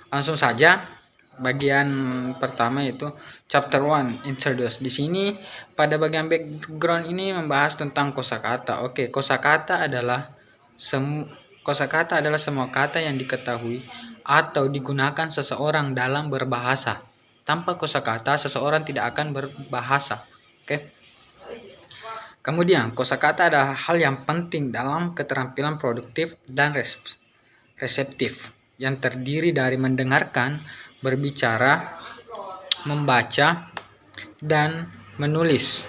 Langsung saja bagian pertama itu chapter 1 introduce. Di sini pada bagian background ini membahas tentang kosakata. Oke, kosakata adalah semua kata yang diketahui atau digunakan seseorang dalam berbahasa. Tanpa kosakata seseorang tidak akan berbahasa. Oke. Kemudian kosakata adalah hal yang penting dalam keterampilan produktif dan reseptif yang terdiri dari mendengarkan, berbicara, membaca, dan menulis.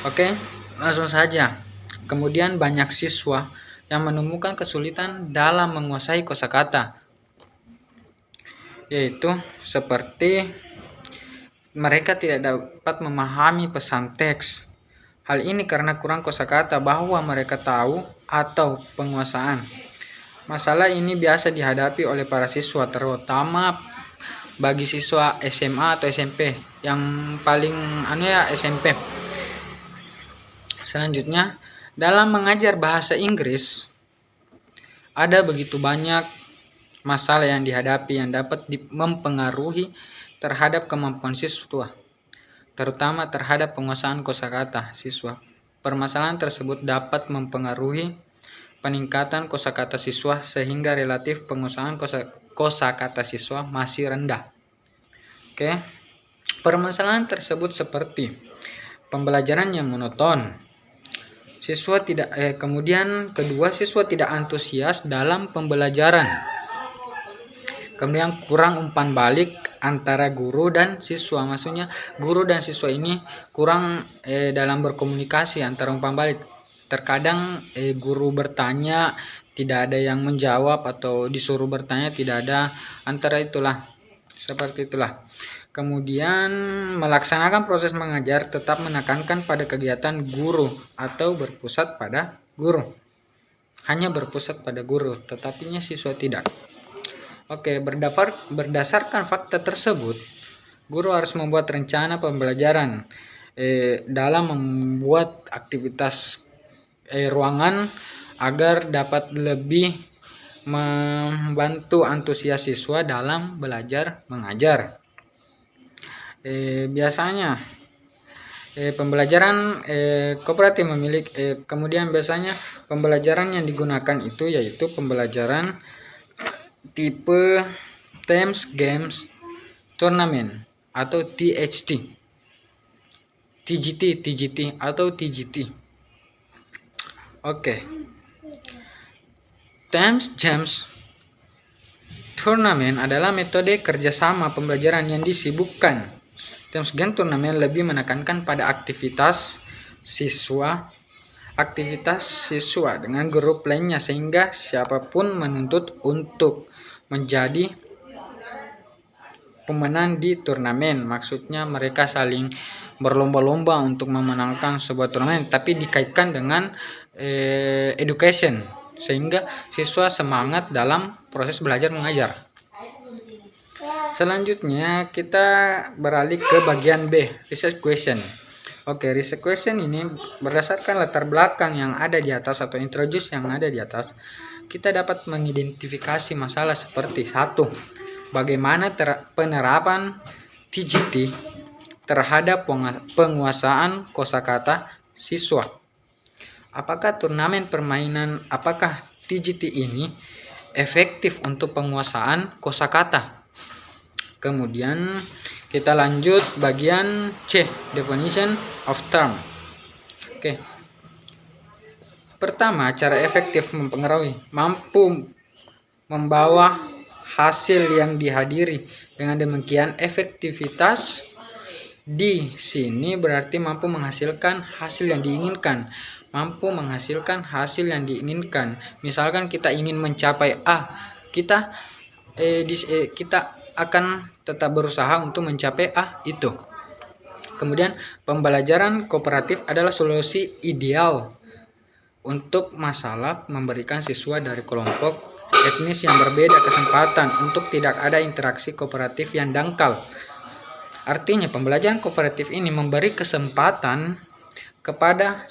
Oke, langsung saja. Kemudian banyak siswa yang menemukan kesulitan dalam menguasai kosakata, yaitu seperti mereka tidak dapat memahami pesan teks. Hal ini karena kurang kosakata bahwa mereka tahu atau penguasaan. Masalah ini biasa dihadapi oleh para siswa, terutama bagi siswa SMA atau SMP. Yang paling SMP. Selanjutnya, dalam mengajar bahasa Inggris ada begitu banyak masalah yang dihadapi yang dapat mempengaruhi terhadap kemampuan siswa, terutama terhadap penguasaan kosakata siswa. Permasalahan tersebut dapat mempengaruhi peningkatan kosakata siswa sehingga relatif penguasaan kosakata siswa masih rendah. Oke. Permasalahan tersebut seperti pembelajaran yang monoton. Kemudian kedua, siswa tidak antusias dalam pembelajaran. Kemudian kurang umpan balik antara guru dan siswa. Maksudnya guru dan siswa ini kurang dalam berkomunikasi antara umpan balik. Terkadang guru bertanya tidak ada yang menjawab, atau disuruh bertanya tidak ada, antara itulah, seperti itulah. Kemudian melaksanakan proses mengajar tetap menekankan pada kegiatan guru atau berpusat pada guru. Hanya berpusat pada guru, tetapinya siswa tidak. Oke, berdasarkan fakta tersebut, guru harus membuat rencana pembelajaran dalam membuat aktivitas ruangan agar dapat lebih membantu antusias siswa dalam belajar mengajar. Biasanya pembelajaran kooperatif kemudian biasanya pembelajaran yang digunakan itu yaitu pembelajaran tipe Teams Games Tournament atau TGT atau TGT. Oke. Teams Games Tournament adalah metode kerjasama pembelajaran yang disibukkan. Teams Games Tournament lebih menekankan pada aktivitas siswa dengan grup lainnya, sehingga siapapun menuntut untuk menjadi pemenang di turnamen. Maksudnya mereka saling berlomba-lomba untuk memenangkan sebuah turnamen, tapi dikaitkan dengan education, sehingga siswa semangat dalam proses belajar mengajar. Selanjutnya kita beralih ke bagian B, research question. Oke, research question ini berdasarkan latar belakang yang ada di atas atau introduce yang ada di atas, kita dapat mengidentifikasi masalah seperti 1. Bagaimana penerapan TGT terhadap penguasaan kosakata siswa. Apakah TGT ini efektif untuk penguasaan kosakata? Kemudian kita lanjut bagian C, definition of term. Oke. Pertama, cara efektif mempengaruhi, mampu membawa hasil yang dihadiri. Dengan demikian, efektivitas di sini berarti mampu menghasilkan hasil yang diinginkan. Misalkan kita ingin mencapai A, kita akan tetap berusaha untuk mencapai A itu. Kemudian pembelajaran kooperatif adalah solusi ideal untuk masalah memberikan siswa dari kelompok etnis yang berbeda kesempatan untuk tidak ada interaksi kooperatif yang dangkal. Artinya pembelajaran kooperatif ini memberi kesempatan kepada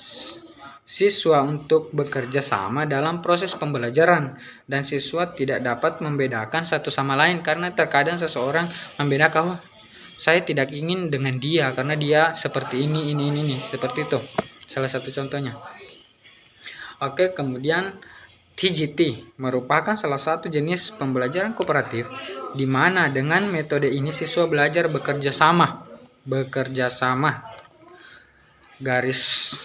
siswa untuk bekerja sama dalam proses pembelajaran, dan siswa tidak dapat membedakan satu sama lain karena terkadang seseorang membedakan, oh, saya tidak ingin dengan dia karena dia seperti ini, seperti itu. Salah satu contohnya. Oke, kemudian TGT merupakan salah satu jenis pembelajaran kooperatif di mana dengan metode ini siswa belajar bekerja sama, garis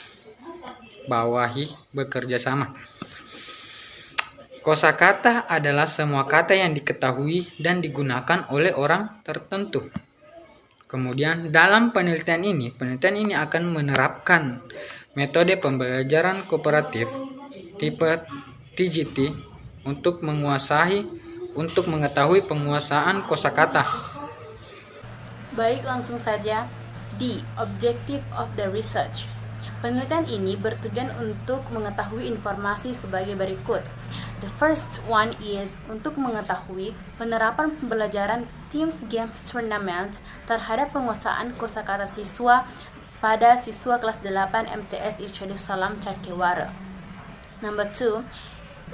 bawahi bekerja sama. Kosakata adalah semua kata yang diketahui dan digunakan oleh orang tertentu. Kemudian dalam penelitian ini akan menerapkan metode pembelajaran kooperatif tipe TGT untuk mengetahui penguasaan kosakata. Baik, langsung saja. D. Objective of the research. Penelitian ini bertujuan untuk mengetahui informasi sebagai berikut. The first one is untuk mengetahui penerapan pembelajaran Teams Games Tournament terhadap penguasaan kosakata siswa pada siswa kelas 8 MTS Irsyadus Salam Cakewara. Number 2,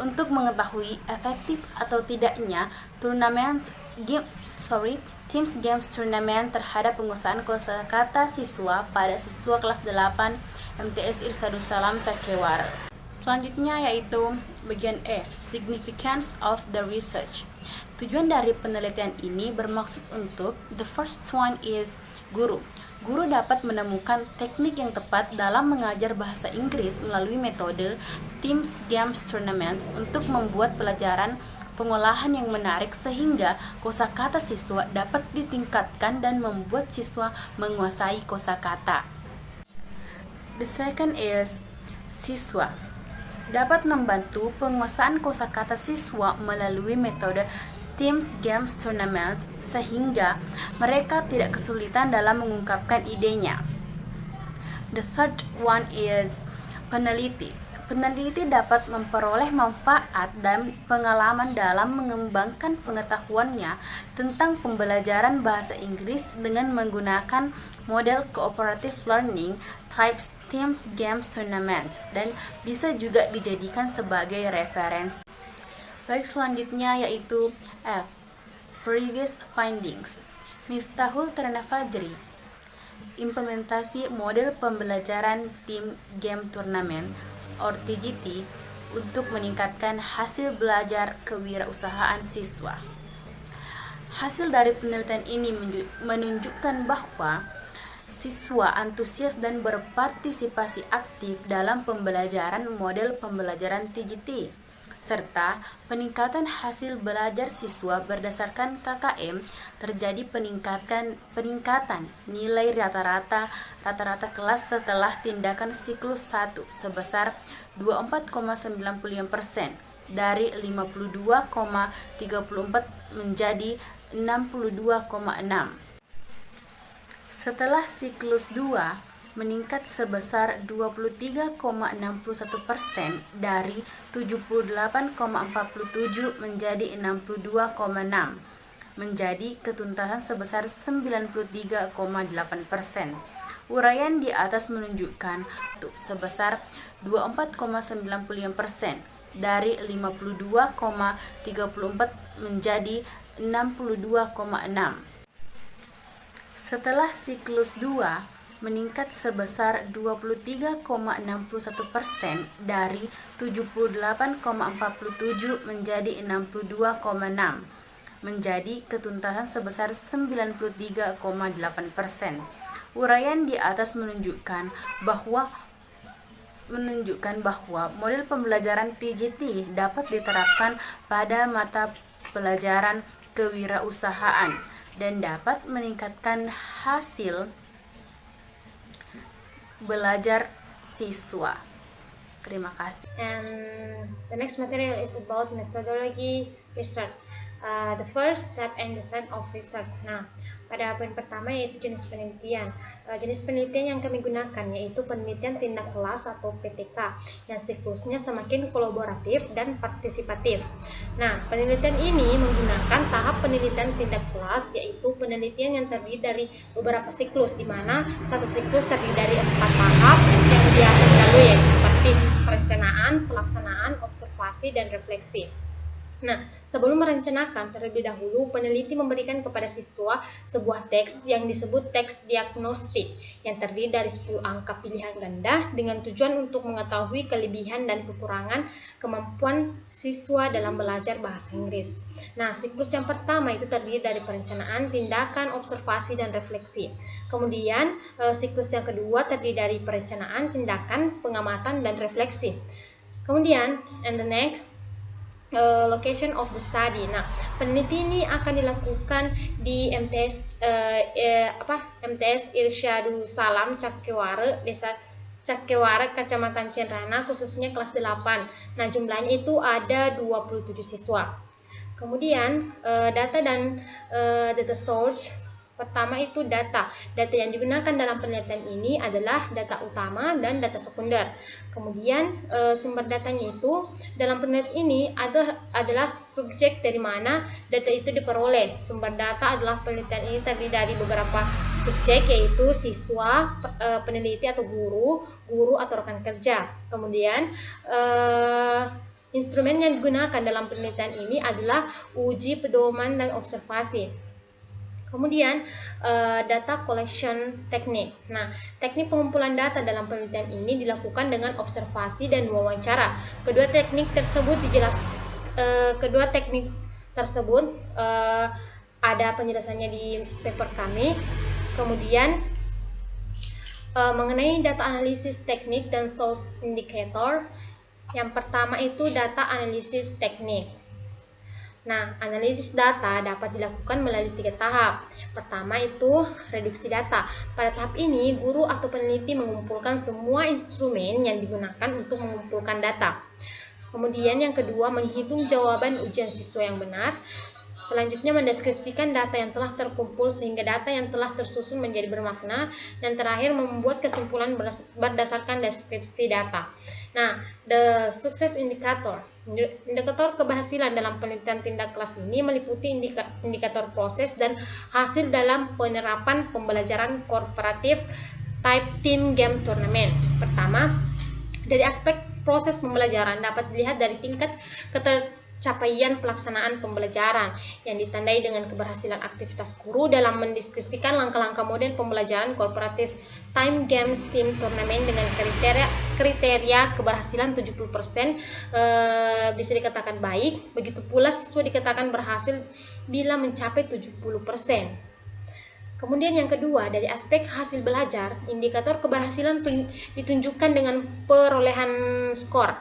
untuk mengetahui efektif atau tidaknya Teams Games Tournament terhadap penguasaan kosakata siswa pada siswa kelas 8 MTS Irsyadus Salam Cakewara. Selanjutnya yaitu bagian E, Significance of the Research. Tujuan dari penelitian ini bermaksud untuk the first one is guru. Guru dapat menemukan teknik yang tepat dalam mengajar bahasa Inggris melalui metode Teams Games Tournament untuk membuat pelajaran pengolahan yang menarik sehingga kosakata siswa dapat ditingkatkan dan membuat siswa menguasai kosakata. The second is siswa dapat membantu penguasaan kosakata siswa melalui metode Teams Games Tournament sehingga mereka tidak kesulitan dalam mengungkapkan idenya. The third one is peneliti. Peneliti dapat memperoleh manfaat dan pengalaman dalam mengembangkan pengetahuannya tentang pembelajaran bahasa Inggris dengan menggunakan model cooperative learning types Teams Games Tournament dan bisa juga dijadikan sebagai referensi. Baik, selanjutnya yaitu F, Previous Findings. Miftahul Fajri, implementasi model pembelajaran Team Game Tournament or TGT untuk meningkatkan hasil belajar kewirausahaan siswa. Hasil dari penelitian ini menunjukkan bahwa siswa antusias dan berpartisipasi aktif dalam pembelajaran model pembelajaran TGT, serta peningkatan hasil belajar siswa berdasarkan KKM. Terjadi peningkatan nilai rata-rata kelas setelah tindakan siklus 1 sebesar 24,95% dari 52,34 menjadi 62,6. Setelah siklus 2 meningkat sebesar 23,61% dari 78,47 menjadi 62,6, menjadi ketuntasan sebesar 93,8%. Uraian di atas menunjukkan sebesar 24,95% dari 52,34 menjadi 62,6. Setelah siklus 2 meningkat sebesar 23,61% dari 78,47 menjadi 62,6, menjadi ketuntasan sebesar 93,8%. Uraian di atas menunjukkan bahwa model pembelajaran TGT dapat diterapkan pada mata pelajaran kewirausahaan dan dapat meningkatkan hasil belajar siswa. Terima kasih. And the next material is about methodology research. The first step and the set of research. Nah, Pada poin pertama yaitu jenis penelitian. Jenis penelitian yang kami gunakan yaitu penelitian tindak kelas atau PTK yang siklusnya semakin kolaboratif dan partisipatif. Nah, penelitian ini menggunakan tahap penelitian tindak kelas yaitu penelitian yang terdiri dari beberapa siklus, di mana satu siklus terdiri dari 4 tahap yang biasa dilalui, yaitu seperti perencanaan, pelaksanaan, observasi, dan refleksi. Nah, sebelum merencanakan, terlebih dahulu peneliti memberikan kepada siswa sebuah teks yang disebut teks diagnostik yang terdiri dari 10 angka pilihan ganda dengan tujuan untuk mengetahui kelebihan dan kekurangan kemampuan siswa dalam belajar bahasa Inggris. Nah, siklus yang pertama itu terdiri dari perencanaan, tindakan, observasi, dan refleksi. Kemudian, siklus yang kedua terdiri dari perencanaan, tindakan, pengamatan, dan refleksi. Kemudian, and the next, location of the study. Nah, peneliti ini akan dilakukan di MTS Irsyadu Salam Cakewara, Desa Cakewara, Kecamatan Cenrana, khususnya kelas 8. Nah, jumlahnya itu ada 27 siswa. Kemudian, data dan data source. Pertama itu data. Data yang digunakan dalam penelitian ini adalah data utama dan data sekunder. Kemudian sumber datanya itu dalam penelitian ini adalah subjek dari mana data itu diperoleh. Sumber data adalah penelitian ini terdiri dari beberapa subjek, yaitu siswa, peneliti atau guru atau rekan kerja. Kemudian instrumen yang digunakan dalam penelitian ini adalah uji pedoman dan observasi. Kemudian data collection technique. Nah, teknik pengumpulan data dalam penelitian ini dilakukan dengan observasi dan wawancara. Kedua teknik tersebut ada penjelasannya di paper kami. Kemudian mengenai data analisis teknik dan source indicator. Yang pertama itu data analisis teknik. Nah, analisis data dapat dilakukan melalui 3 tahap. Pertama itu reduksi data. Pada tahap ini, guru atau peneliti mengumpulkan semua instrumen yang digunakan untuk mengumpulkan data. Kemudian yang kedua, menghitung jawaban ujian siswa yang benar. Selanjutnya, mendeskripsikan data yang telah terkumpul sehingga data yang telah tersusun menjadi bermakna. Dan terakhir, membuat kesimpulan berdasarkan deskripsi data. Nah, the success indicator. Indikator keberhasilan dalam penelitian tindak kelas ini meliputi indikator proses dan hasil dalam penerapan pembelajaran kooperatif type team game tournament. Pertama, dari aspek proses pembelajaran dapat dilihat dari tingkat capaian pelaksanaan pembelajaran yang ditandai dengan keberhasilan aktivitas guru dalam mendeskripsikan langkah-langkah model pembelajaran kooperatif time games team tournament dengan kriteria keberhasilan 70% bisa dikatakan baik. Begitu pula siswa dikatakan berhasil bila mencapai 70%. Kemudian yang kedua, dari aspek hasil belajar, indikator keberhasilan ditunjukkan dengan perolehan skor.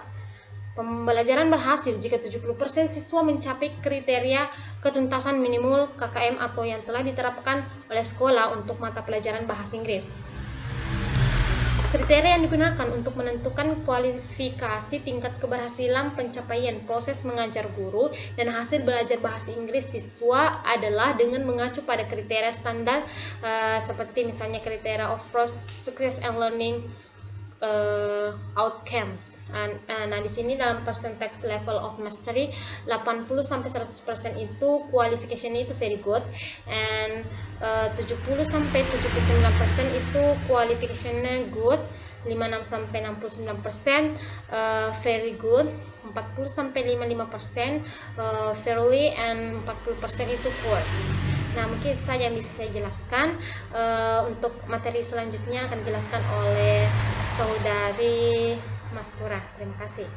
Pembelajaran berhasil jika 70% siswa mencapai kriteria ketuntasan minimal KKM atau yang telah diterapkan oleh sekolah untuk mata pelajaran bahasa Inggris. Kriteria yang digunakan untuk menentukan kualifikasi tingkat keberhasilan pencapaian proses mengajar guru dan hasil belajar bahasa Inggris siswa adalah dengan mengacu pada kriteria standar seperti misalnya kriteria of success and learning outcomes. Nah, di sini dalam percentage level of mastery 80-100% itu qualification-nya itu very good, and 70-79% itu qualification-nya good, 56-69% very good, 40-55% fairly, and 40% itu poor. Nah, mungkin itu saja yang bisa saya jelaskan. Untuk materi selanjutnya akan dijelaskan oleh Saudari Mastura. Terima kasih.